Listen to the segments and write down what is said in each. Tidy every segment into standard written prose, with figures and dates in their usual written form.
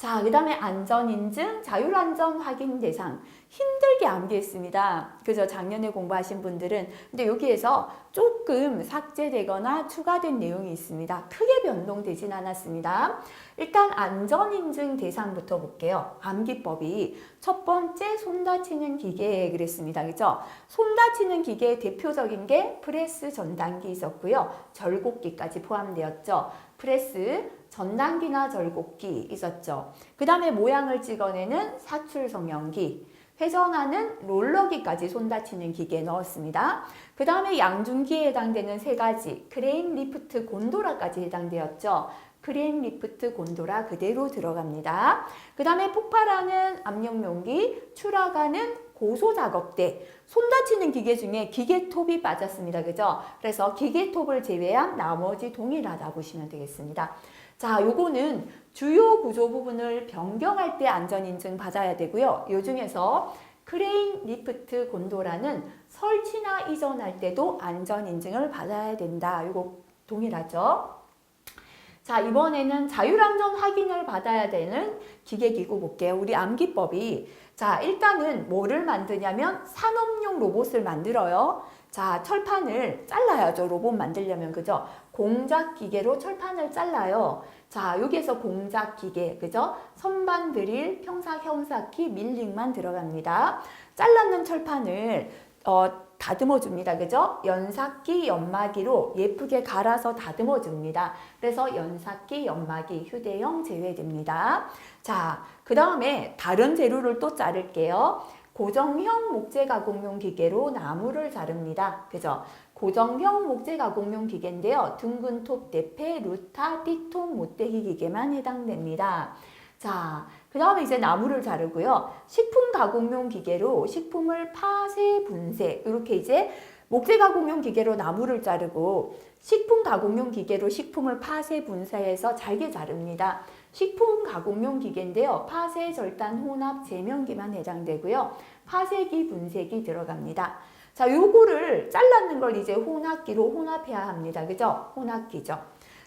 자, 그 다음에 안전인증, 자율안전 확인 대상. 힘들게 암기했습니다. 그죠? 작년에 공부하신 분들은. 근데 여기에서 조금 삭제되거나 추가된 내용이 있습니다. 크게 변동되진 않았습니다. 일단 안전인증 대상부터 볼게요. 암기법이 첫 번째 손 다치는 기계 그랬습니다. 그죠? 손 다치는 기계의 대표적인 게 프레스 전단기 있었고요. 절곡기까지 포함되었죠. 프레스, 전단기나 절곡기 있었죠. 그 다음에 모양을 찍어내는 사출성형기, 회전하는 롤러기까지 손 다치는 기계에 넣었습니다. 그 다음에 양중기에 해당되는 세 가지, 크레인, 리프트, 곤도라까지 해당되었죠. 크레인, 리프트, 곤도라 그대로 들어갑니다. 그 다음에 폭발하는 압력용기, 추락하는 고소작업대, 손 다치는 기계 중에 기계톱이 빠졌습니다. 그죠? 그래서 기계톱을 제외한 나머지 동일하다 보시면 되겠습니다. 자, 요거는 주요 구조 부분을 변경할 때 안전인증 받아야 되고요. 요 중에서 크레인, 리프트, 곤도라는 설치나 이전할 때도 안전인증을 받아야 된다. 요거 동일하죠? 자, 이번에는 자율안전 확인을 받아야 되는 기계기구 볼게요. 우리 암기법이 자, 일단은 뭐를 만드냐면 산업용 로봇을 만들어요. 자, 철판을 잘라야죠. 로봇 만들려면, 그죠? 공작 기계로 철판을 잘라요. 자, 여기에서 공작 기계, 그죠? 선반 드릴, 평사 형사키, 밀링만 들어갑니다. 잘랐는 철판을 다듬어 줍니다. 그죠? 연삭기, 연마기로 예쁘게 갈아서 다듬어 줍니다. 그래서 연삭기, 연마기, 휴대용 제외됩니다. 자, 그 다음에 다른 재료를 또 자를게요. 고정형 목재 가공용 기계로 나무를 자릅니다. 그죠? 고정형 목재 가공용 기계인데요. 둥근 톱, 대패, 루타, 띠톱, 못대기 기계만 해당됩니다. 자, 그 다음에 이제 나무를 자르고요. 식품 가공용 기계로 식품을 파쇄, 분쇄, 이렇게 이제 목재 가공용 기계로 나무를 자르고 식품 가공용 기계로 식품을 파쇄, 분쇄해서 잘게 자릅니다. 식품 가공용 기계인데요. 파쇄, 절단, 혼합, 제명기만 해당되고요. 파쇄기, 분쇄기 들어갑니다. 자, 요거를 잘랐는 걸 이제 혼합기로 혼합해야 합니다. 그죠? 혼합기죠.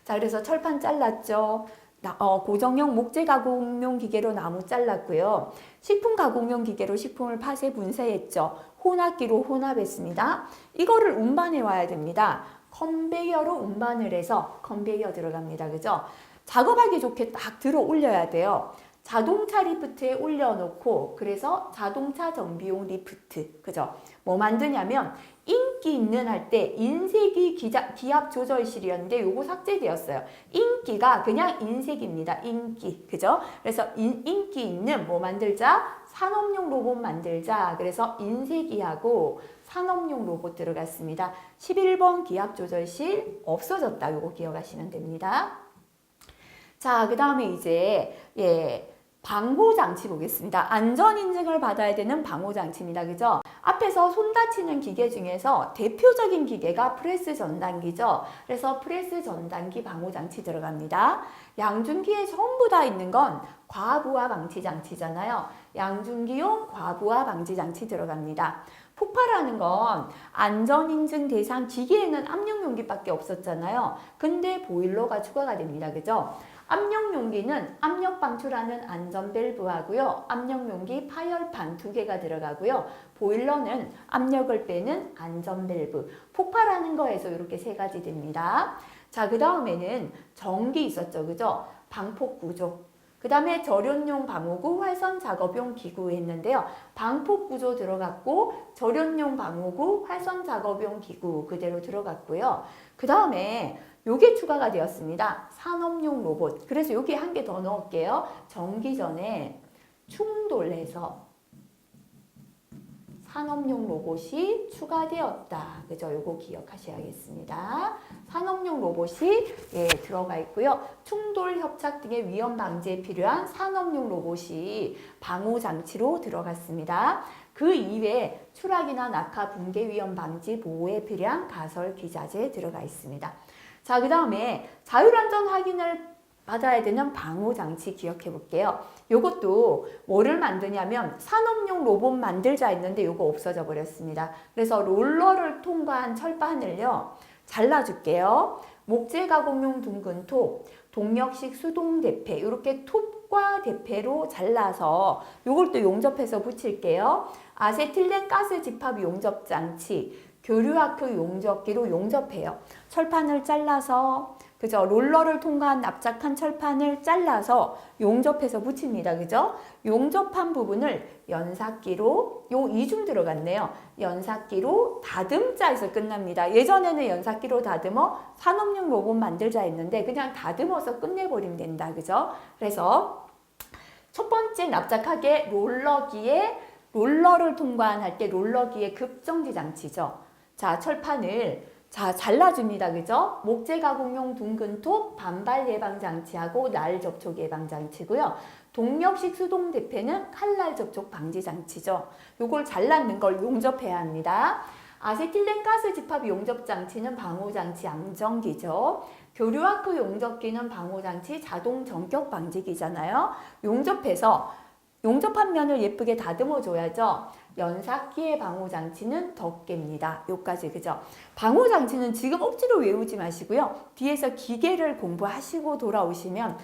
자, 그래서 철판 잘랐죠. 고정형 목재 가공용 기계로 나무 잘랐고요. 식품 가공용 기계로 식품을 파쇄 분쇄했죠. 혼합기로 혼합했습니다. 이거를 운반해 와야 됩니다. 컨베이어로 운반을 해서 컨베이어 들어갑니다. 그죠? 작업하기 좋게 딱 들어 올려야 돼요. 자동차 리프트에 올려놓고 그래서 자동차 정비용 리프트, 그죠? 뭐 만드냐면 인기 있는 할 때 인쇄기 기압 조절실이었는데 요거 삭제되었어요. 인기가 그냥 인쇄기입니다. 인기, 그죠? 그래서 인기 있는 뭐 만들자? 산업용 로봇 만들자. 그래서 인쇄기하고 산업용 로봇 들어갔습니다. 11번 기압 조절실 없어졌다. 요거 기억하시면 됩니다. 자, 그 다음에 이제 방호장치 보겠습니다. 안전인증을 받아야 되는 방호장치입니다. 그죠? 앞에서 손 다치는 기계 중에서 대표적인 기계가 프레스 전단기죠. 그래서 프레스 전단기 방호장치 들어갑니다. 양중기에 전부 다 있는 건 과부하 방지장치잖아요. 양중기용 과부하 방지장치 들어갑니다. 폭발하는 건 안전인증 대상 기계에는 압력용기밖에 없었잖아요. 근데 보일러가 추가가 됩니다. 그죠? 압력용기는 압력 방출하는 안전밸브하고요. 압력용기 파열판 2개가 들어가고요. 보일러는 압력을 빼는 안전밸브. 폭발하는 거에서 이렇게 3가지 됩니다. 자, 그 다음에는 전기 있었죠. 그죠? 방폭구조. 그 다음에 절연용 방호구, 활선 작업용 기구 했는데요. 방폭구조 들어갔고 절연용 방호구, 활선 작업용 기구 그대로 들어갔고요. 그 다음에 요게 추가가 되었습니다. 산업용 로봇. 그래서 여기 한 개 더 넣을게요. 전기 전에 충돌해서 산업용 로봇이 추가되었다. 그죠? 요거 기억하셔야겠습니다. 산업용 로봇이 들어가 있고요. 충돌, 협착 등의 위험 방지에 필요한 산업용 로봇이 방호 장치로 들어갔습니다. 그 이외에 추락이나 낙하, 붕괴 위험 방지, 보호에 필요한 가설 기자재 들어가 있습니다. 자, 그 다음에 자율안전 확인을 받아야 되는 방호장치 기억해 볼게요. 요것도 뭐를 만드냐면 산업용 로봇 만들자 했는데 요거 없어져 버렸습니다. 그래서 롤러를 통과한 철판을요 잘라줄게요. 목재 가공용 둥근 톱, 동력식 수동 대패 이렇게 톱 톡과 대패로 잘라서 요걸 또 용접해서 붙일게요. 아세틸렌 가스 집합 용접 장치, 교류아크 용접기로 용접해요. 철판을 잘라서 그죠? 롤러를 통과한 납작한 철판을 잘라서 용접해서 붙입니다. 그죠? 용접한 부분을 연삭기로 요 이중 들어갔네요. 연삭기로 다듬자에서 끝납니다. 예전에는 연삭기로 다듬어 산업용 로봇 만들자 했는데 그냥 다듬어서 끝내버리면 된다. 그죠? 그래서 첫 번째 납작하게 롤러를 통과할 때 롤러기의 급정지 장치죠. 자, 철판을 잘라줍니다. 그죠? 목재 가공용 둥근 톱, 반발 예방 장치하고 날 접촉 예방 장치고요. 동력식 수동 대패는 칼날 접촉 방지 장치죠. 요걸 잘랐는 걸 용접해야 합니다. 아세틸렌 가스 집합 용접 장치는 방호 장치 안정기죠. 교류아크 용접기는 방호 장치 자동 전격 방지기잖아요. 용접한 면을 예쁘게 다듬어 줘야죠. 연삭기의 방호장치는 덮개입니다. 요까지 그죠? 방호장치는 지금 억지로 외우지 마시고요. 뒤에서 기계를 공부하시고 돌아오시면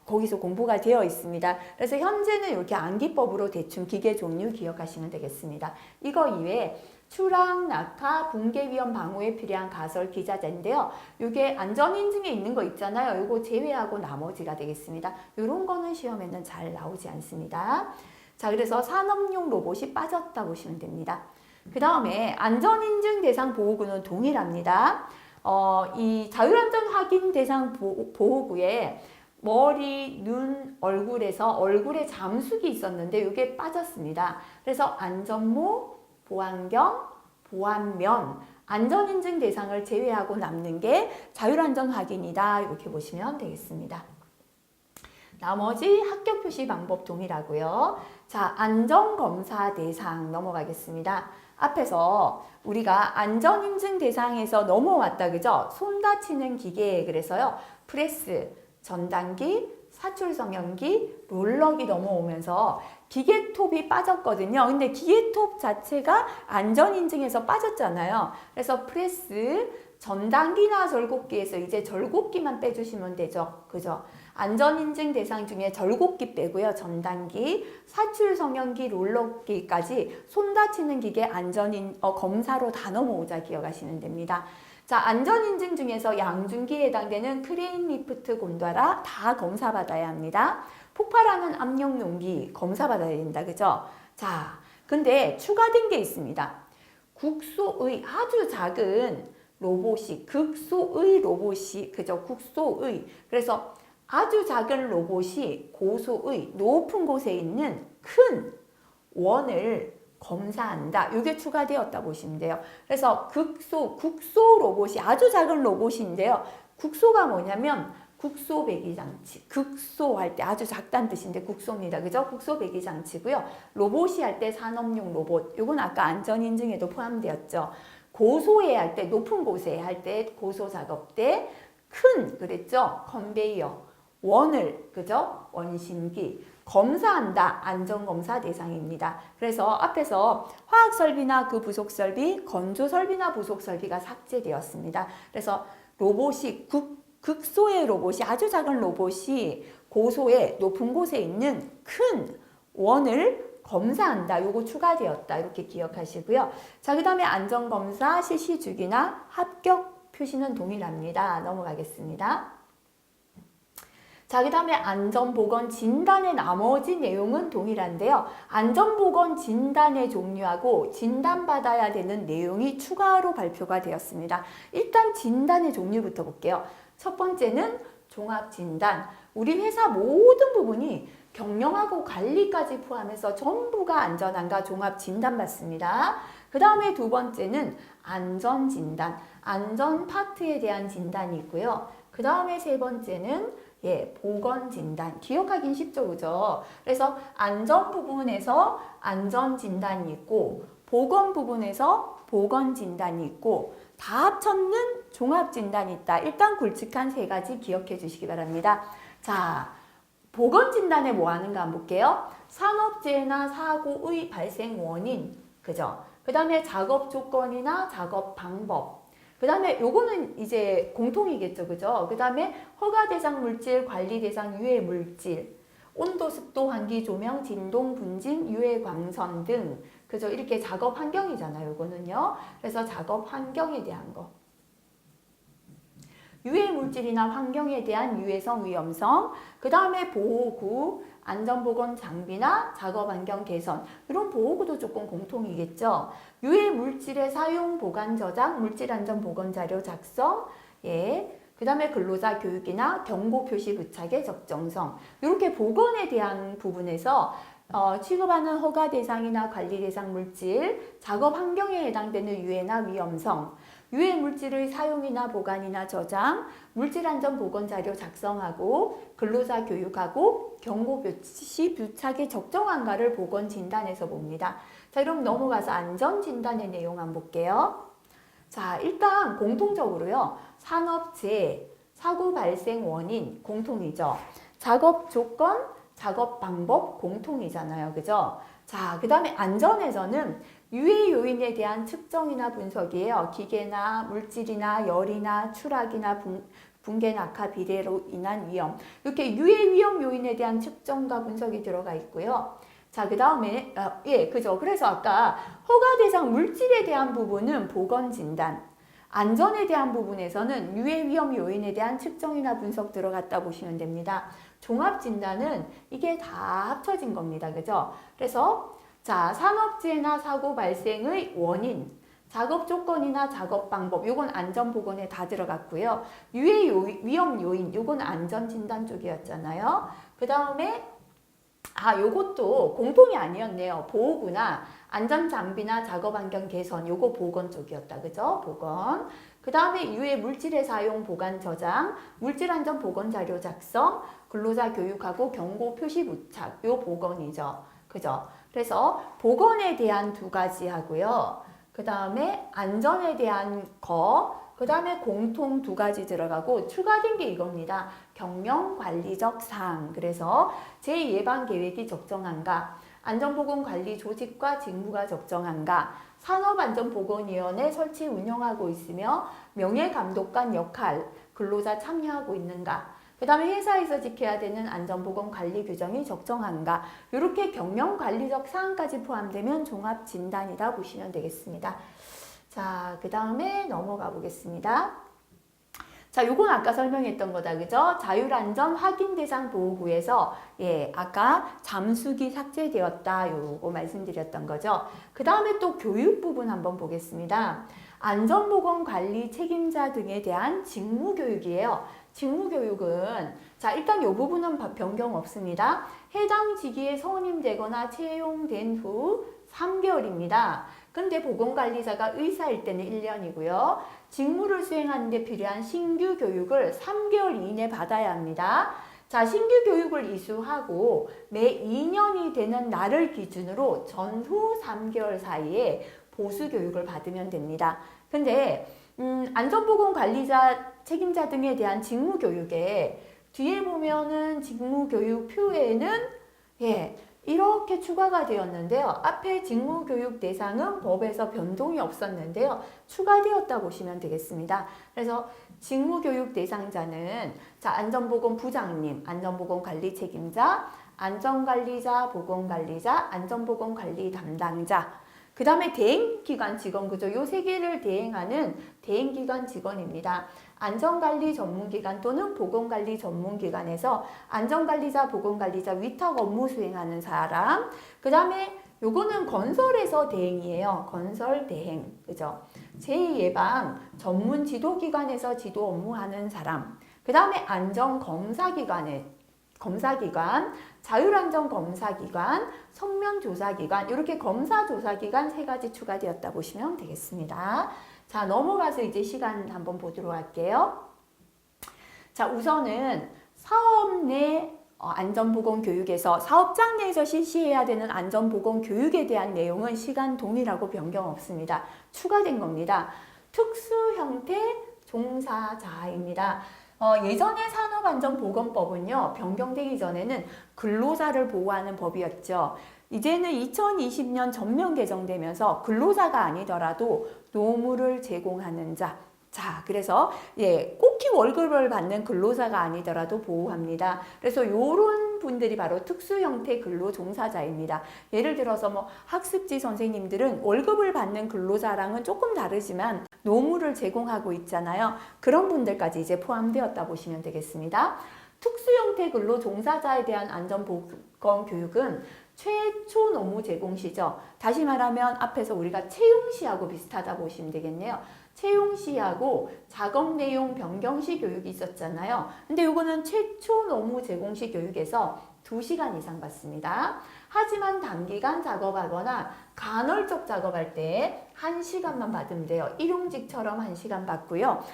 거기서 공부가 되어 있습니다. 그래서 현재는 이렇게 암기법으로 대충 기계 종류 기억하시면 되겠습니다. 이거 이외에 추락, 낙하, 붕괴 위험 방호에 필요한 가설 기자재인데요. 이게 안전인증에 있는 거 있잖아요. 이거 제외하고 나머지가 되겠습니다. 이런 거는 시험에는 잘 나오지 않습니다. 자, 그래서 산업용 로봇이 빠졌다 보시면 됩니다. 그 다음에 안전인증 대상 보호구는 동일합니다. 이 자율안전 확인 대상 보호구에 머리, 눈, 얼굴에 잠수기 있었는데 이게 빠졌습니다. 그래서 안전모, 보안경, 보안면, 안전인증 대상을 제외하고 남는 게 자율안전 확인이다. 이렇게 보시면 되겠습니다. 나머지 합격 표시 방법 동일하고요. 자, 안전검사 대상 넘어가겠습니다. 앞에서 우리가 안전인증 대상에서 넘어왔다. 그죠? 손 다치는 기계 그래서요. 프레스, 전단기, 사출성형기, 롤러기 넘어오면서 기계톱이 빠졌거든요. 근데 기계톱 자체가 안전인증에서 빠졌잖아요. 그래서 프레스, 전단기나 절곡기에서 이제 절곡기만 빼주시면 되죠. 그죠? 안전인증 대상 중에 절곡기 빼고요. 전단기, 사출성형기, 롤러기까지 손 다치는 기계 검사로 다 넘어오자 기억하시면 됩니다. 자, 안전인증 중에서 양중기에 해당되는 크레인, 리프트, 곤도라 다 검사받아야 합니다. 폭발하는 압력 용기 검사받아야 된다. 그죠? 자, 근데 추가된 게 있습니다. 국소의 아주 작은 로봇이, 극소의 로봇이, 그죠? 국소의. 그래서 아주 작은 로봇이 고소의 높은 곳에 있는 큰 원을 검사한다. 이게 추가되었다 보시면 돼요. 그래서 국소 로봇이 아주 작은 로봇인데요. 국소가 뭐냐면 국소 배기 장치. 극소할 때 아주 작다는 뜻인데 국소입니다. 그죠? 국소 배기 장치고요. 로봇이 할 때 산업용 로봇. 이건 아까 안전인증에도 포함되었죠. 고소해 할 때, 높은 곳에 할 때, 고소 작업 때, 큰, 그랬죠? 컨베이어, 원을, 그죠? 원심기, 검사한다. 안전검사 대상입니다. 그래서 앞에서 화학설비나 그 부속설비, 건조설비나 부속설비가 삭제되었습니다. 그래서 로봇이, 극소의 로봇이, 아주 작은 로봇이 고소의 높은 곳에 있는 큰 원을 검사한다. 요거 추가되었다. 이렇게 기억하시고요. 자, 그 다음에 안전검사 실시주기나 합격 표시는 동일합니다. 넘어가겠습니다. 자, 그 다음에 안전보건 진단의 나머지 내용은 동일한데요. 안전보건 진단의 종류하고 진단받아야 되는 내용이 추가로 발표가 되었습니다. 일단 진단의 종류부터 볼게요. 첫 번째는 종합진단. 우리 회사 모든 부분이 경영하고 관리까지 포함해서 전부가 안전한가 종합진단 받습니다. 그 다음에 두 번째는 안전진단. 안전 파트에 대한 진단이 있고요. 그 다음에 세 번째는 보건진단. 기억하긴 쉽죠, 그죠? 그래서 안전 부분에서 안전진단이 있고, 보건 부분에서 보건진단이 있고, 다 합쳤는 종합진단이 있다. 일단 굵직한 세 가지 기억해 주시기 바랍니다. 자, 보건진단에 뭐 하는가 한번 볼게요. 산업재해나 사고의 발생 원인, 그죠? 그 다음에 작업 조건이나 작업 방법. 그 다음에 요거는 이제 공통이겠죠, 그죠? 그 다음에 허가 대상 물질, 관리 대상 유해 물질. 온도, 습도, 환기, 조명, 진동, 분진, 유해 광선 등 그죠? 이렇게 작업 환경이잖아요. 이거는요. 그래서 작업 환경에 대한 거. 유해 물질이나 환경에 대한 유해성, 위험성, 그 다음에 보호구, 안전보건 장비나 작업 환경 개선, 이런 보호구도 조금 공통이겠죠. 유해 물질의 사용, 보관, 저장, 물질 안전 보건 자료 작성, 예. 그 다음에 근로자 교육이나 경고 표시 부착의 적정성, 이렇게 보건에 대한 부분에서 취급하는 허가 대상이나 관리 대상 물질, 작업 환경에 해당되는 유해나 위험성, 유해 물질의 사용이나 보관이나 저장, 물질 안전 보건 자료 작성하고 근로자 교육하고 경고 표시 부착의 적정한가를 보건 진단에서 봅니다. 자, 그럼 넘어가서 안전 진단의 내용 한번 볼게요. 자, 일단 공통적으로요. 산업재해, 사고 발생 원인 공통이죠. 작업 조건, 작업 방법 공통이잖아요. 그죠? 자, 그 다음에 안전에서는 유해 요인에 대한 측정이나 분석이에요. 기계나 물질이나 열이나 추락이나 붕괴 낙하 비례로 인한 위험. 이렇게 유해 위험 요인에 대한 측정과 분석이 들어가 있고요. 자, 그 다음에 예, 그죠. 그래서 아까 허가 대상 물질에 대한 부분은 보건 진단, 안전에 대한 부분에서는 유해 위험 요인에 대한 측정이나 분석 들어갔다 보시면 됩니다. 종합 진단은 이게 다 합쳐진 겁니다. 그죠? 그래서 자, 산업재해나 사고 발생의 원인, 작업 조건이나 작업 방법, 요건 안전 보건에 다 들어갔고요. 유해 위험 요인, 요건 안전 진단 쪽이었잖아요. 그 다음에 요것도 공통이 아니었네요. 보호구나 안전 장비나 작업 환경 개선, 요거 보건 쪽이었다. 그죠? 보건. 그 다음에 유해 물질의 사용, 보관, 저장, 물질 안전 보건 자료 작성, 근로자 교육하고 경고 표시 부착, 요 보건이죠. 그죠? 그래서 보건에 대한 두 가지 하고요. 그 다음에 안전에 대한 그 다음에 공통 두 가지 들어가고 추가된 게 이겁니다. 경영관리적 사항. 그래서 제 예방계획이 적정한가, 안전보건관리 조직과 직무가 적정한가, 산업안전보건위원회 설치 운영하고 있으며 명예감독관 역할, 근로자 참여하고 있는가, 그 다음에 회사에서 지켜야 되는 안전보건관리 규정이 적정한가, 이렇게 경영관리적 사항까지 포함되면 종합진단이다 보시면 되겠습니다. 자, 그 다음에 넘어가 보겠습니다. 자, 요건 아까 설명했던 거다. 그죠? 자율안전 확인 대상 보호구에서 예, 아까 잠수기 삭제되었다. 요거 말씀드렸던 거죠. 그 다음에 또 교육 부분 한번 보겠습니다. 안전보건관리 책임자 등에 대한 직무교육이에요. 직무교육은 자, 일단 이 부분은 변경 없습니다. 해당 직위에 선임되거나 채용된 후 3개월입니다. 근데 보건관리자가 의사일 때는 1년이고요. 직무를 수행하는 데 필요한 신규 교육을 3개월 이내 받아야 합니다. 자, 신규 교육을 이수하고 매 2년이 되는 날을 기준으로 전후 3개월 사이에 보수 교육을 받으면 됩니다. 근데 안전보건관리자 책임자 등에 대한 직무교육에 뒤에 보면은 직무교육표에는 예, 이렇게 추가가 되었는데요. 앞에 직무교육 대상은 법에서 변동이 없었는데요. 추가되었다 보시면 되겠습니다. 그래서 직무교육 대상자는 자, 안전보건부장님, 안전보건관리 책임자, 안전관리자, 보건관리자, 안전보건관리 담당자, 그 다음에 대행기관 직원, 그죠? 요 세 개를 대행하는 대행기관 직원입니다. 안전관리 전문기관 또는 보건관리 전문기관에서 안전관리자, 보건관리자 위탁 업무 수행하는 사람. 그 다음에 요거는 건설에서 대행이에요. 건설 대행, 그죠? 제2예방 전문 지도기관에서 지도 업무하는 사람. 그 다음에 검사기관, 자율안전검사기관, 성면조사기관, 이렇게 검사조사기관 세 가지 추가되었다 보시면 되겠습니다. 자, 넘어가서 이제 시간 한번 보도록 할게요. 자, 우선은 사업 내 안전보건교육에서 사업장 내에서 실시해야 되는 안전보건교육에 대한 내용은 시간 동일하고 변경 없습니다. 추가된 겁니다. 특수 형태 종사자입니다. 예전의 산업안전보건법은요, 변경되기 전에는 근로자를 보호하는 법이었죠. 이제는 2020년 전면 개정되면서 근로자가 아니더라도 노무를 제공하는 자, 자, 그래서 꼭히 월급을 받는 근로자가 아니더라도 보호합니다. 그래서 요런 분들이 바로 특수 형태 근로 종사자입니다. 예를 들어서 뭐 학습지 선생님들은 월급을 받는 근로자랑은 조금 다르지만 노무를 제공하고 있잖아요. 그런 분들까지 이제 포함되었다 보시면 되겠습니다. 특수 형태 근로 종사자에 대한 안전보건 교육은 최초 노무 제공 시죠. 다시 말하면 앞에서 우리가 채용 시하고 비슷하다 보시면 되겠네요. 채용 시하고 작업 내용 변경 시 교육이 있었잖아요. 근데 이거는 최초 노무 제공 시 교육에서 2시간 이상 받습니다. 하지만 단기간 작업하거나 간헐적 작업할 때 1시간만 받으면 돼요. 일용직처럼 1시간 받고요.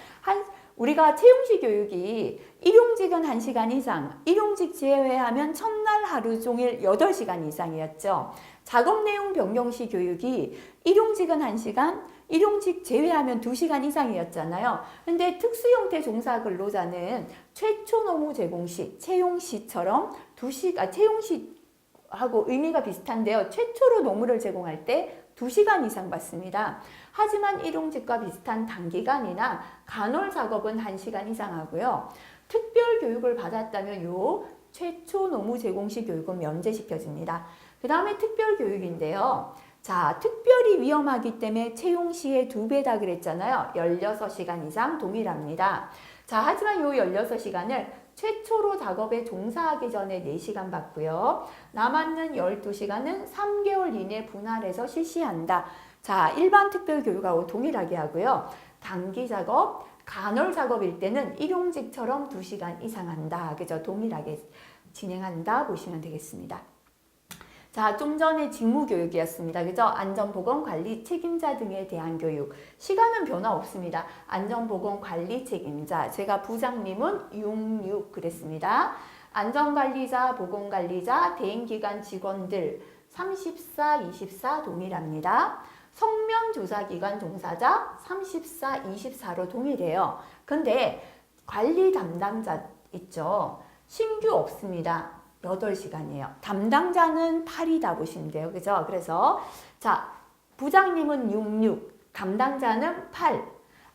우리가 채용시 교육이 일용직은 1시간 이상, 일용직 제외하면 첫날 하루 종일 8시간 이상이었죠. 작업 내용 변경시 교육이 일용직은 1시간, 일용직 제외하면 2시간 이상이었잖아요. 근데 특수형태 종사 근로자는 최초 노무 제공 시, 채용시처럼 2시간, 채용시하고 의미가 비슷한데요. 최초로 노무를 제공할 때 2시간 이상 받습니다. 하지만 일용직과 비슷한 단기간이나 간헐 작업은 1시간 이상 하고요. 특별 교육을 받았다면 요 최초 노무 제공 시 교육은 면제시켜집니다. 그 다음에 특별 교육인데요. 자, 특별히 위험하기 때문에 채용 시의 2배다 그랬잖아요. 16시간 이상 동일합니다. 자, 하지만 요 16시간을 최초로 작업에 종사하기 전에 4시간 받고요. 남았는 12시간은 3개월 이내 분할해서 실시한다. 자, 일반 특별 교육하고 동일하게 하고요. 단기 작업, 간헐 작업일 때는 일용직처럼 2시간 이상 한다. 그죠? 동일하게 진행한다 보시면 되겠습니다. 자, 좀 전에 직무교육이었습니다. 그죠? 안전보건관리 책임자 등에 대한 교육. 시간은 변화 없습니다. 안전보건관리 책임자. 제가 부장님은 66 그랬습니다. 안전관리자, 보건관리자, 대행기관 직원들 34, 24 동일합니다. 성면조사기관 종사자 34, 24로 동일해요. 근데 관리 담당자 있죠? 신규 없습니다. 8시간이에요. 담당자는 8이다 보시면 돼요. 그죠? 그래서 자, 부장님은 66, 담당자는 8,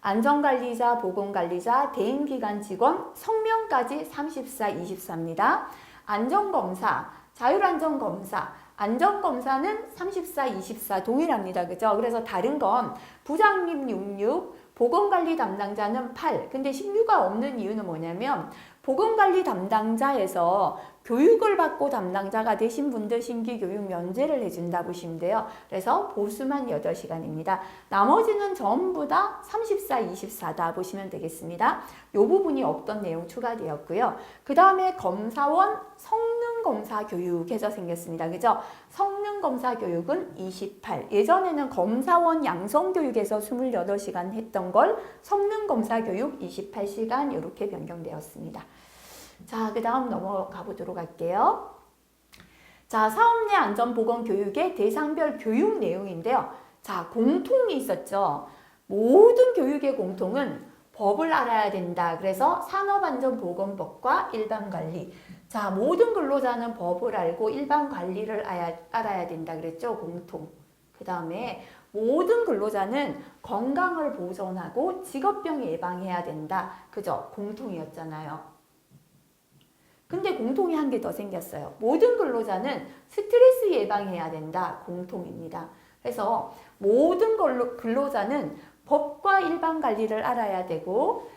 안전관리자, 보건관리자, 대행기관 직원, 성명까지 34, 24입니다. 안전검사, 자율안전검사, 안전검사는 34, 24 동일합니다. 그죠? 그래서 다른 건 부장님 66, 보건관리 담당자는 8. 근데 16가 없는 이유는 뭐냐면 보건관리 담당자에서 교육을 받고 담당자가 되신 분들 신규교육 면제를 해준다 보시면 돼요. 그래서 보수만 8시간입니다. 나머지는 전부 다 34, 24다 보시면 되겠습니다. 이 부분이 없던 내용 추가되었고요. 그 다음에 검사원 성능검사 교육해서 생겼습니다. 그죠? 성능검사 교육은 28. 예전에는 검사원 양성교육에서 28시간 했던 걸 성능검사 교육 28시간 이렇게 변경되었습니다. 자, 그 다음 넘어가 보도록 할게요. 자, 사업 내 안전보건 교육의 대상별 교육 내용인데요. 자, 공통이 있었죠. 모든 교육의 공통은 법을 알아야 된다. 그래서 산업안전보건법과 일반관리. 자, 모든 근로자는 법을 알고 일반관리를 알아야 된다. 그랬죠. 공통. 그 다음에 모든 근로자는 건강을 보존하고 직업병 예방해야 된다. 그죠? 공통이었잖아요. 근데 공통이 한 개 더 생겼어요. 모든 근로자는 스트레스 예방해야 된다. 공통입니다. 그래서 모든 근로자는 법과 일반 관리를 알아야 되고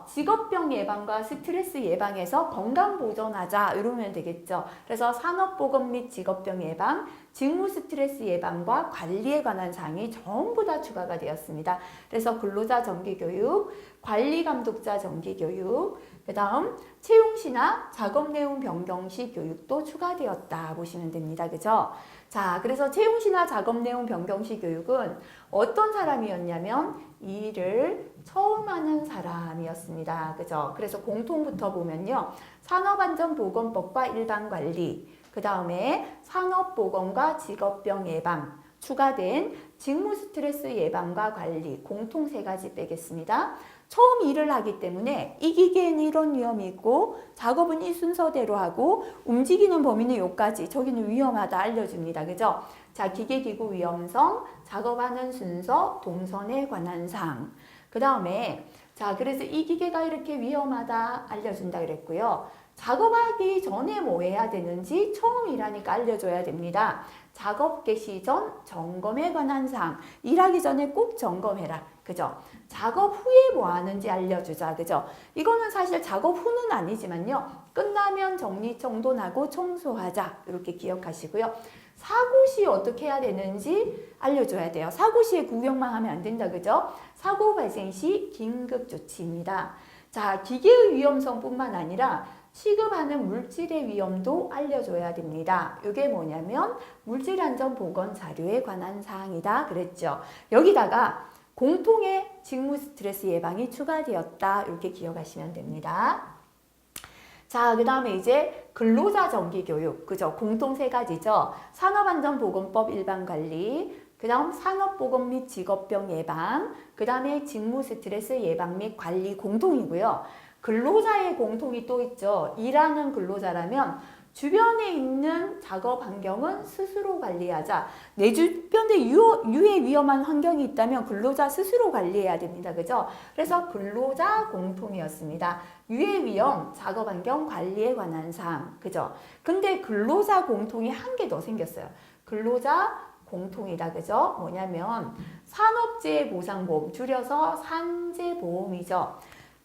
직업병 예방과 스트레스 예방에서 건강 보존하자 이러면 되겠죠. 그래서 산업보건 및 직업병 예방, 직무 스트레스 예방과 관리에 관한 사항이 전부 다 추가가 되었습니다. 그래서 근로자 정기교육, 관리감독자 정기교육, 그 다음 채용시나 작업 내용 변경시 교육도 추가되었다 보시면 됩니다. 그죠? 자, 그래서 채용시나 작업 내용 변경시 교육은 어떤 사람이었냐면 이 일을 처음 하는 사람이었습니다. 그죠? 그래서 공통부터 보면요. 산업안전보건법과 일반관리, 그 다음에 산업보건과 직업병 예방, 추가된 직무 스트레스 예방과 관리, 공통 3가지 빼겠습니다. 처음 일을 하기 때문에 이 기계에는 이런 위험이 있고 작업은 이 순서대로 하고 움직이는 범위는 여기까지, 저기는 위험하다 알려줍니다. 그죠? 자, 기계기구 위험성, 작업하는 순서, 동선에 관한 사항. 그 다음에 자, 그래서 이 기계가 이렇게 위험하다 알려준다 그랬고요. 작업하기 전에 뭐 해야 되는지 처음 일하니까 알려줘야 됩니다. 작업 개시 전 점검에 관한 사항. 일하기 전에 꼭 점검해라. 그죠? 작업 후에 뭐 하는지 알려주자. 그죠? 이거는 사실 작업 후는 아니지만요. 끝나면 정리 정돈하고 청소하자. 이렇게 기억하시고요. 사고 시 어떻게 해야 되는지 알려줘야 돼요. 사고 시에 구경만 하면 안 된다. 그죠? 사고 발생 시 긴급 조치입니다. 자, 기계의 위험성뿐만 아니라 취급하는 물질의 위험도 알려줘야 됩니다. 이게 뭐냐면 물질안전보건 자료에 관한 사항이다 그랬죠. 여기다가 공통의 직무 스트레스 예방이 추가되었다. 이렇게 기억하시면 됩니다. 자, 그 다음에 이제 근로자 정기교육, 그죠? 공통 세 가지죠. 산업안전보건법 일반관리, 그 다음 산업보건 및 직업병 예방, 그 다음에 직무 스트레스 예방 및 관리 공통이고요. 근로자의 공통이 또 있죠. 일하는 근로자라면 주변에 있는 작업 환경은 스스로 관리하자. 내 주변에 유해 위험한 환경이 있다면 근로자 스스로 관리해야 됩니다. 그죠? 그래서 근로자 공통이었습니다. 유해 위험, 작업 환경 관리에 관한 사항. 그죠? 근데 근로자 공통이 한 개 더 생겼어요. 근로자 공통이다. 그죠? 뭐냐면 산업재해보상보험, 줄여서 산재보험이죠.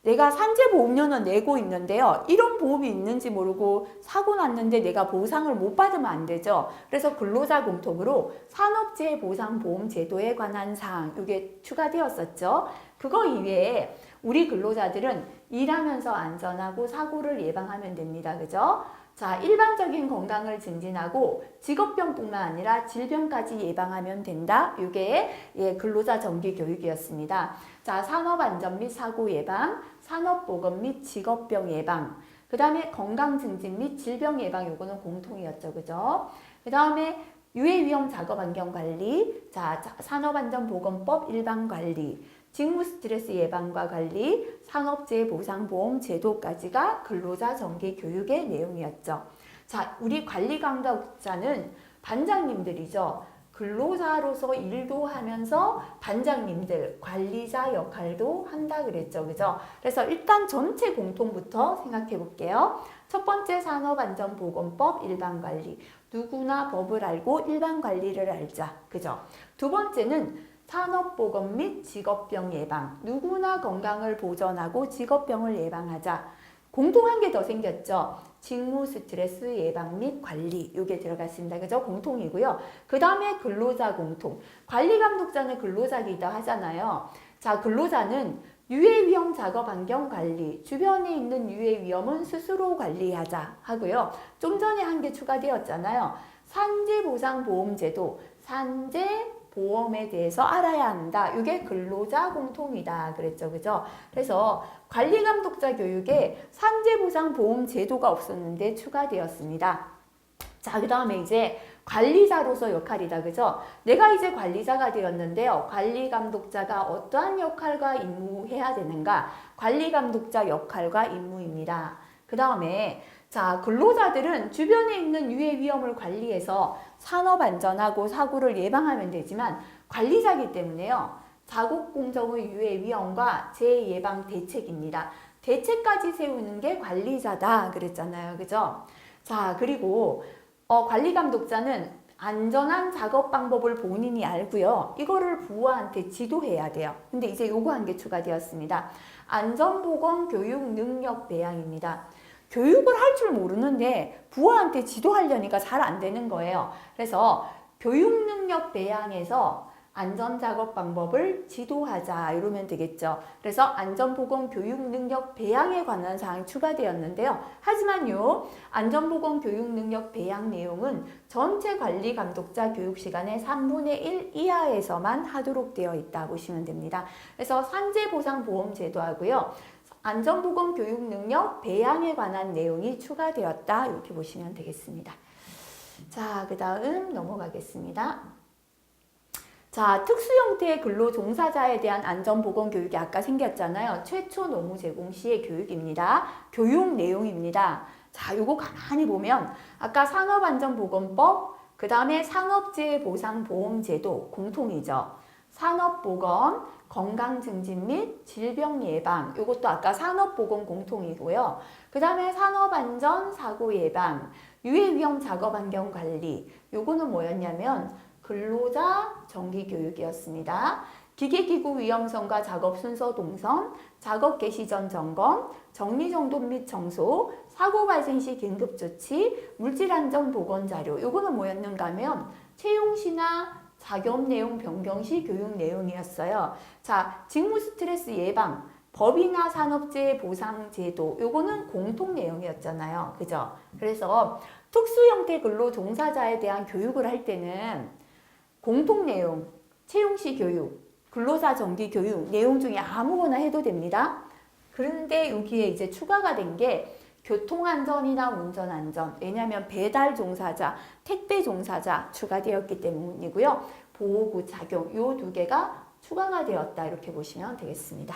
내가 산재보험료는 내고 있는데요. 이런 보험이 있는지 모르고 사고 났는데 내가 보상을 못 받으면 안 되죠. 그래서 근로자 공통으로 산업재해보상보험 제도에 관한 사항 이게 추가되었었죠. 그거 이외에 우리 근로자들은 일하면서 안전하고 사고를 예방하면 됩니다. 그죠? 자, 일반적인 건강을 증진하고 직업병뿐만 아니라 질병까지 예방하면 된다. 이게 근로자 정기 교육이었습니다. 자, 산업안전 및 사고 예방, 산업보건 및 직업병 예방, 그 다음에 건강 증진 및 질병 예방 요거는 공통이었죠. 그죠? 그 다음에 유해위험 작업환경 관리, 자, 산업안전보건법 일반 관리, 직무 스트레스 예방과 관리, 산업재해보상보험 제도까지가 근로자 정기 교육의 내용이었죠. 자, 우리 관리 감독자는 반장님들이죠. 근로자로서 일도 하면서 반장님들, 관리자 역할도 한다 그랬죠. 그죠? 그래서 일단 전체 공통부터 생각해 볼게요. 첫 번째 산업안전보건법 일반관리. 누구나 법을 알고 일반관리를 알자. 그죠? 두 번째는 산업보건 및 직업병 예방. 누구나 건강을 보전하고 직업병을 예방하자. 공통한 게 더 생겼죠. 직무 스트레스 예방 및 관리. 이게 들어갔습니다. 그죠? 공통이고요. 그 다음에 근로자 공통. 관리 감독자는 근로자이기도 하잖아요. 자, 근로자는 유해위험 작업 환경 관리. 주변에 있는 유해위험은 스스로 관리하자 하고요. 좀 전에 한 게 추가되었잖아요. 산재보상보험제도. 산재 보험에 대해서 알아야 한다. 이게 근로자 공통이다. 그랬죠. 그죠? 그래서 관리감독자 교육에 산재보상보험 제도가 없었는데 추가되었습니다. 자, 그 다음에 이제 관리자로서 역할이다. 그죠? 내가 이제 관리자가 되었는데요. 관리감독자가 어떠한 역할과 임무해야 되는가? 관리감독자 역할과 임무입니다. 그 다음에 자, 근로자들은 주변에 있는 유해 위험을 관리해서 산업 안전하고 사고를 예방하면 되지만 관리자이기 때문에요. 작업 공정의 유해 위험과 재예방 대책입니다. 대책까지 세우는 게 관리자다 그랬잖아요. 그죠? 자, 그리고 관리 감독자는 안전한 작업 방법을 본인이 알고요. 이거를 부하한테 지도해야 돼요. 근데 이제 요거 한 게 추가되었습니다. 안전보건 교육 능력 배양입니다. 교육을 할 줄 모르는데 부하한테 지도하려니까 잘 안 되는 거예요. 그래서 교육 능력 배양에서 안전작업 방법을 지도하자 이러면 되겠죠. 그래서 안전보건 교육 능력 배양에 관한 사항이 추가되었는데요. 하지만요, 안전보건 교육 능력 배양 내용은 전체 관리 감독자 교육 시간의 3분의 1 이하에서만 하도록 되어 있다 보시면 됩니다. 그래서 산재보상보험 제도하고요. 안전보건 교육 능력 배양에 관한 내용이 추가되었다. 이렇게 보시면 되겠습니다. 자, 그 다음 넘어가겠습니다. 자, 특수 형태의 근로 종사자에 대한 안전보건 교육이 아까 생겼잖아요. 최초 노무 제공 시의 교육입니다. 교육 내용입니다. 자, 요거 가만히 보면 아까 산업안전보건법, 그 다음에 산업재해보상보험제도 공통이죠. 산업보건, 건강증진 및 질병 예방, 이것도 아까 산업보건 공통이고요. 그 다음에 산업안전, 사고 예방, 유해위험 작업환경 관리, 요거는 뭐였냐면 근로자 정기교육이었습니다. 기계기구 위험성과 작업 순서 동선, 작업 개시 전 점검, 정리정돈 및 청소, 사고 발생 시 긴급 조치, 물질안전 보건 자료, 요거는 뭐였는가 하면 채용시나 작업 내용 변경 시 교육 내용이었어요. 자, 직무 스트레스 예방, 법이나 산업재해 보상 제도, 요거는 공통 내용이었잖아요. 그죠? 그래서 특수 형태 근로 종사자에 대한 교육을 할 때는 공통 내용, 채용 시 교육, 근로자 정기 교육 내용 중에 아무거나 해도 됩니다. 그런데 여기에 이제 추가가 된 게 교통안전이나 운전안전, 왜냐하면 배달 종사자, 택배 종사자 추가되었기 때문이고요. 보호구 착용, 요 두 개가 추가가 되었다 이렇게 보시면 되겠습니다.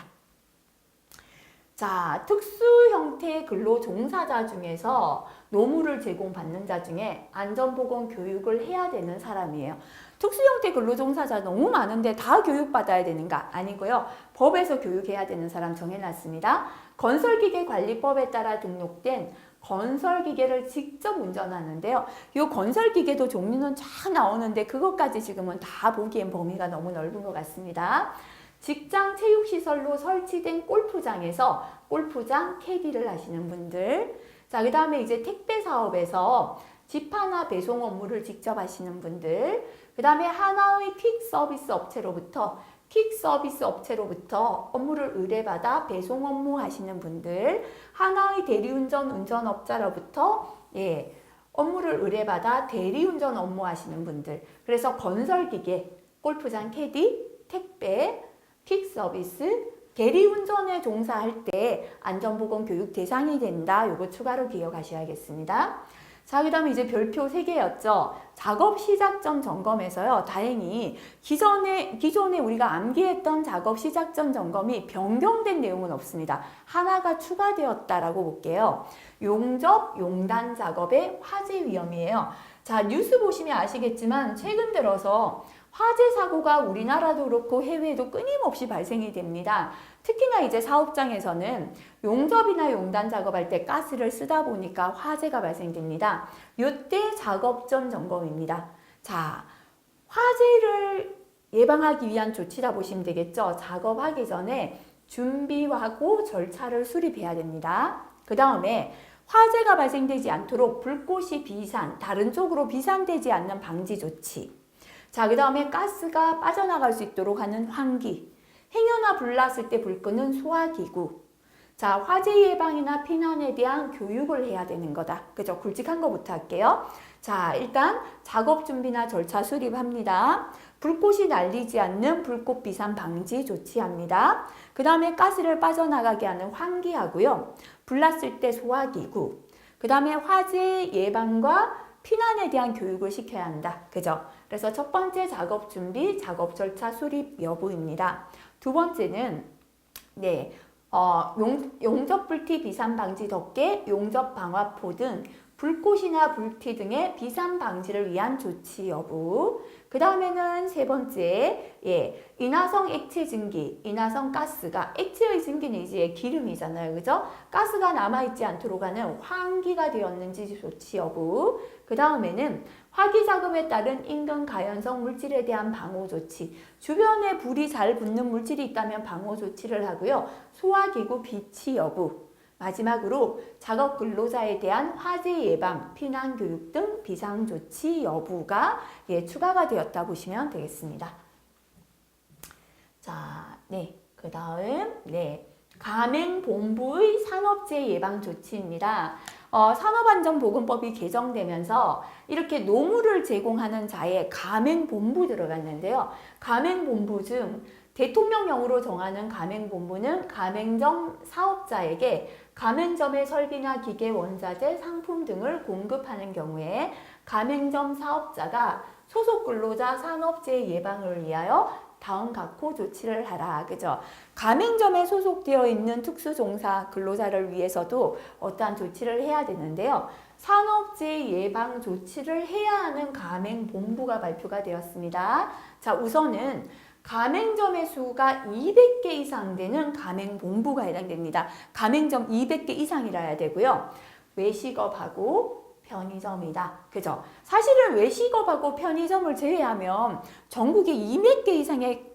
자, 특수 형태 근로 종사자 중에서 노무를 제공받는 자 중에 안전보건 교육을 해야 되는 사람이에요. 특수 형태 근로 종사자 너무 많은데 다 교육받아야 되는가? 아니고요. 법에서 교육해야 되는 사람 정해놨습니다. 건설기계관리법에 따라 등록된 건설기계를 직접 운전하는데요. 이 건설기계도 종류는 쫙 나오는데 그것까지 지금은 다 보기엔 범위가 너무 넓은 것 같습니다. 직장 체육시설로 설치된 골프장에서 골프장 캐디를 하시는 분들, 자, 그 다음에 이제 택배 사업에서 집하나 배송 업무를 직접 하시는 분들, 그 다음에 하나의 퀵 서비스 업체로부터 업무를 의뢰받아 배송 업무 하시는 분들, 하나의 대리운전 운전업자로부터 업무를 의뢰받아 대리운전 업무 하시는 분들, 그래서 건설기계, 골프장 캐디, 택배, 퀵 서비스, 대리운전에 종사할 때 안전보건 교육 대상이 된다. 요거 추가로 기억하셔야겠습니다. 자, 그 다음에 이제 별표 3개였죠. 작업 시작 전 점검에서요. 다행히 기존에 우리가 암기했던 작업 시작 전 점검이 변경된 내용은 없습니다. 하나가 추가되었다라고 볼게요. 용접, 용단 작업의 화재 위험이에요. 자, 뉴스 보시면 아시겠지만 최근 들어서 화재 사고가 우리나라도 그렇고 해외에도 끊임없이 발생이 됩니다. 특히나 이제 사업장에서는 용접이나 용단 작업할 때 가스를 쓰다 보니까 화재가 발생됩니다. 이때 작업 전 점검입니다. 자, 화재를 예방하기 위한 조치라 보시면 되겠죠. 작업하기 전에 준비하고 절차를 수립해야 됩니다. 그 다음에 화재가 발생되지 않도록 불꽃이 다른 쪽으로 비산되지 않는 방지 조치. 자, 그 다음에 가스가 빠져나갈 수 있도록 하는 환기, 행여나 불났을 때 불 끄는 소화기구. 자, 화재 예방이나 피난에 대한 교육을 해야 되는 거다. 그죠? 굵직한 거부터 할게요. 자, 일단 작업 준비나 절차 수립합니다. 불꽃이 날리지 않는 불꽃 비산 방지 조치합니다. 그 다음에 가스를 빠져나가게 하는 환기하고요. 불났을 때 소화기구. 그 다음에 화재 예방과 피난에 대한 교육을 시켜야 한다. 그죠? 그래서 첫 번째 작업 준비, 작업 절차 수립 여부입니다. 두 번째는 용접 불티 비산 방지 덮개, 용접 방화포 등 불꽃이나 불티 등의 비산 방지를 위한 조치 여부. 그 다음에는 세 번째, 인화성 액체 증기, 인화성 가스가, 액체의 증기는 이제 기름이잖아요. 그죠? 가스가 남아있지 않도록 하는 환기가 되었는지 조치 여부. 그 다음에는 화기 작업에 따른 인근 가연성 물질에 대한 방호 조치. 주변에 불이 잘 붙는 물질이 있다면 방호 조치를 하고요. 소화기구 비치 여부. 마지막으로 작업 근로자에 대한 화재 예방, 피난 교육 등 비상 조치 여부가 추가가 되었다 보시면 되겠습니다. 자, 그 다음, 가맹본부의 산업재해 예방 조치입니다. 산업안전보건법이 개정되면서 이렇게 노무를 제공하는 자에 가맹본부 들어갔는데요. 가맹본부 중 대통령령으로 정하는 가맹본부는 가맹점 사업자에게 가맹점의 설비나 기계, 원자재, 상품 등을 공급하는 경우에 가맹점 사업자가 소속 근로자 산업재해 예방을 위하여 다음 각호 조치를 하라. 그죠? 가맹점에 소속되어 있는 특수종사 근로자를 위해서도 어떠한 조치를 해야 되는데요. 산업재해 예방 조치를 해야 하는 가맹본부가 발표가 되었습니다. 자, 우선은 가맹점의 수가 200개 이상 되는 가맹본부가 해당됩니다. 가맹점 200개 이상이라야 되고요. 외식업하고 편의점이다. 그죠? 사실은 외식업하고 편의점을 제외하면 전국에 200개 이상의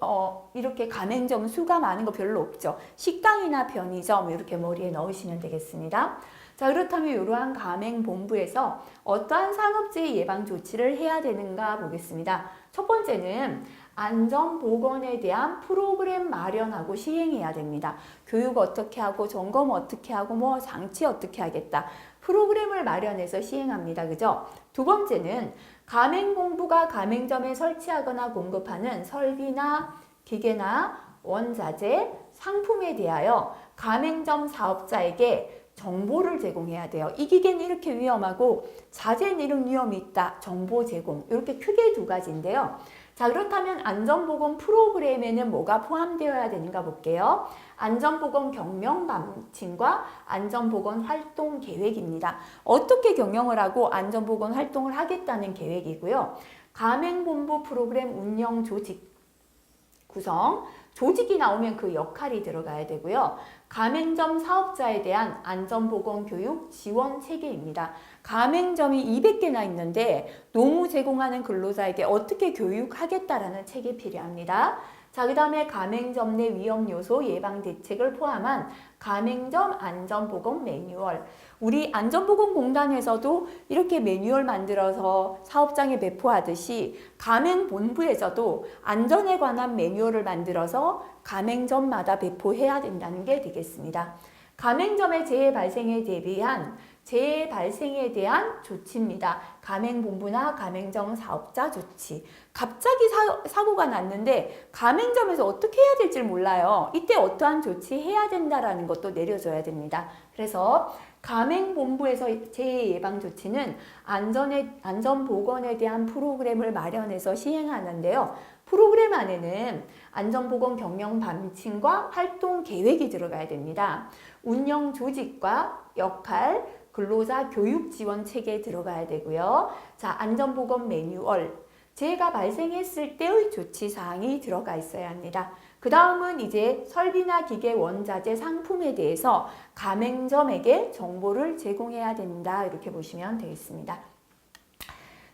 이렇게 가맹점 수가 많은 거 별로 없죠. 식당이나 편의점 이렇게 머리에 넣으시면 되겠습니다. 자, 그렇다면 이러한 가맹본부에서 어떠한 산업재해 예방 조치를 해야 되는가 보겠습니다. 첫 번째는 안전보건에 대한 프로그램 마련하고 시행해야 됩니다. 교육 어떻게 하고 점검 어떻게 하고 뭐 장치 어떻게 하겠다. 프로그램을 마련해서 시행합니다. 그죠? 두 번째는 가맹본부가 가맹점에 설치하거나 공급하는 설비나 기계나 원자재, 상품에 대하여 가맹점 사업자에게 정보를 제공해야 돼요. 이 기계는 이렇게 위험하고 자재는 이런 위험이 있다. 정보 제공. 이렇게 크게 두 가지인데요. 자, 그렇다면 안전보건 프로그램에는 뭐가 포함되어야 되는가 볼게요. 안전보건 경영 방침과 안전보건 활동 계획입니다. 어떻게 경영을 하고 안전보건 활동을 하겠다는 계획이고요. 가맹본부 프로그램 운영 조직 구성, 조직이 나오면 그 역할이 들어가야 되고요. 가맹점 사업자에 대한 안전보건 교육 지원 체계입니다. 가맹점이 200개나 있는데 노무 제공하는 근로자에게 어떻게 교육하겠다라는 책이 필요합니다. 자, 그 다음에 가맹점 내 위험 요소 예방 대책을 포함한 가맹점 안전보건 매뉴얼. 우리 안전보건공단에서도 이렇게 매뉴얼 만들어서 사업장에 배포하듯이 가맹본부에서도 안전에 관한 매뉴얼을 만들어서 가맹점마다 배포해야 된다는 게 되겠습니다. 가맹점의 재해 발생에 대비한 재해 발생에 대한 조치입니다. 가맹본부나 가맹점 사업자 조치. 갑자기 사고가 났는데 가맹점에서 어떻게 해야 될지 몰라요. 이때 어떠한 조치 해야 된다라는 것도 내려줘야 됩니다. 그래서 가맹본부에서 재해 예방 조치는 안전보건에 대한 프로그램을 마련해서 시행하는데요. 프로그램 안에는 안전보건 경영 방침과 활동 계획이 들어가야 됩니다. 운영 조직과 역할, 근로자 교육 지원 체계에 들어가야 되고요. 자, 안전보건 매뉴얼, 재해가 발생했을 때의 조치 사항이 들어가 있어야 합니다. 그 다음은 이제 설비나 기계, 원자재, 상품에 대해서 가맹점에게 정보를 제공해야 된다. 이렇게 보시면 되겠습니다.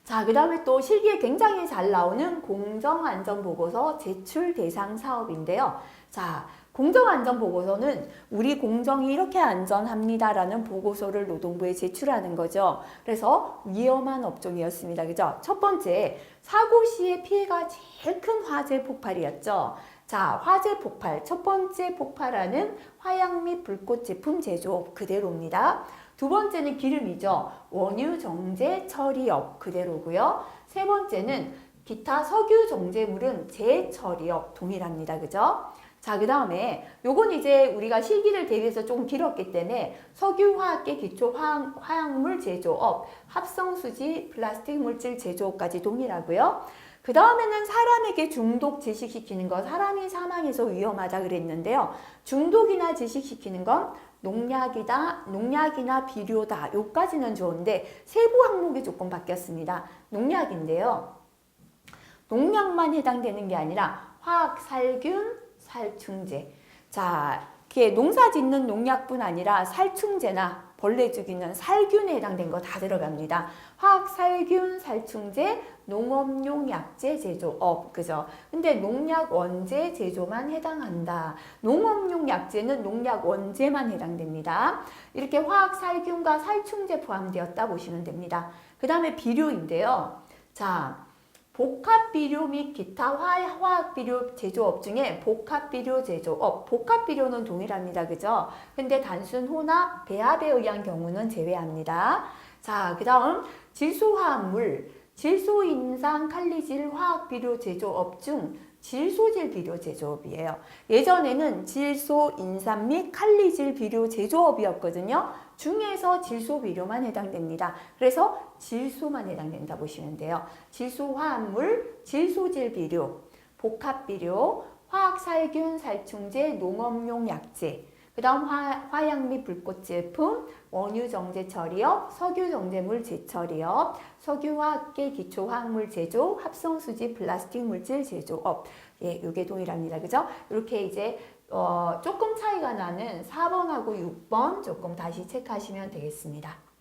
자, 그 다음에 또 실기에 굉장히 잘 나오는 공정안전보고서 제출 대상 사업인데요. 자, 공정안전보고서는 우리 공정이 이렇게 안전합니다라는 보고서를 노동부에 제출하는 거죠. 그래서 위험한 업종이었습니다. 그죠? 첫 번째, 사고 시에 피해가 제일 큰 화재 폭발이었죠. 자, 화재 폭발. 첫 번째 폭발하는 화약 및 불꽃 제품 제조업 그대로입니다. 두 번째는 기름이죠. 원유 정제 처리업 그대로고요. 세 번째는 기타 석유 정제물은 재처리업 동일합니다. 그죠? 자, 그 다음에 요건 이제 우리가 실기를 대비해서 조금 길었기 때문에 석유화학계 기초 화학물 제조업, 합성수지 플라스틱 물질 제조업까지 동일하고요. 그 다음에는 사람에게 중독 질식시키는 거, 사람이 사망해서 위험하다 그랬는데요. 중독이나 질식시키는 건 농약이나 비료다. 요까지는 좋은데 세부 항목이 조금 바뀌었습니다. 농약인데요. 농약만 해당되는 게 아니라 화학, 살균, 살충제. 자, 이게 농사 짓는 농약뿐 아니라 살충제나 벌레 죽이는 살균에 해당된 거 다 들어갑니다. 화학, 살균, 살충제, 농업용 약재 제조업, 그죠? 근데 농약 원재 제조만 해당한다. 농업용 약재는 농약 원재만 해당됩니다. 이렇게 화학, 살균과 살충제 포함되었다 보시면 됩니다. 그 다음에 비료인데요. 자, 복합비료 및 기타 화학비료 제조업 중에 복합비료 제조업, 복합비료는 동일합니다. 그죠? 근데 단순 혼합, 배합에 의한 경우는 제외합니다. 자, 그 다음 질소화합물, 질소인산 칼리질 화학비료 제조업 중 질소질 비료 제조업이에요. 예전에는 질소, 인산 및 칼리질 비료 제조업이었거든요. 중에서 질소 비료만 해당됩니다. 그래서 질소만 해당된다 보시면 돼요. 질소 화합물, 질소질 비료, 복합 비료, 화학 살균, 살충제, 농업용 약재. 그다음 화약 및 불꽃 제품, 원유 정제 처리업, 석유 정제물 재처리업, 석유화학계 기초화학물 제조, 합성 수지 플라스틱 물질 제조업. 예, 이게 동일합니다. 그죠? 이렇게 이제 조금 차이가 나는 4번하고 6번 조금 다시 체크하시면 되겠습니다.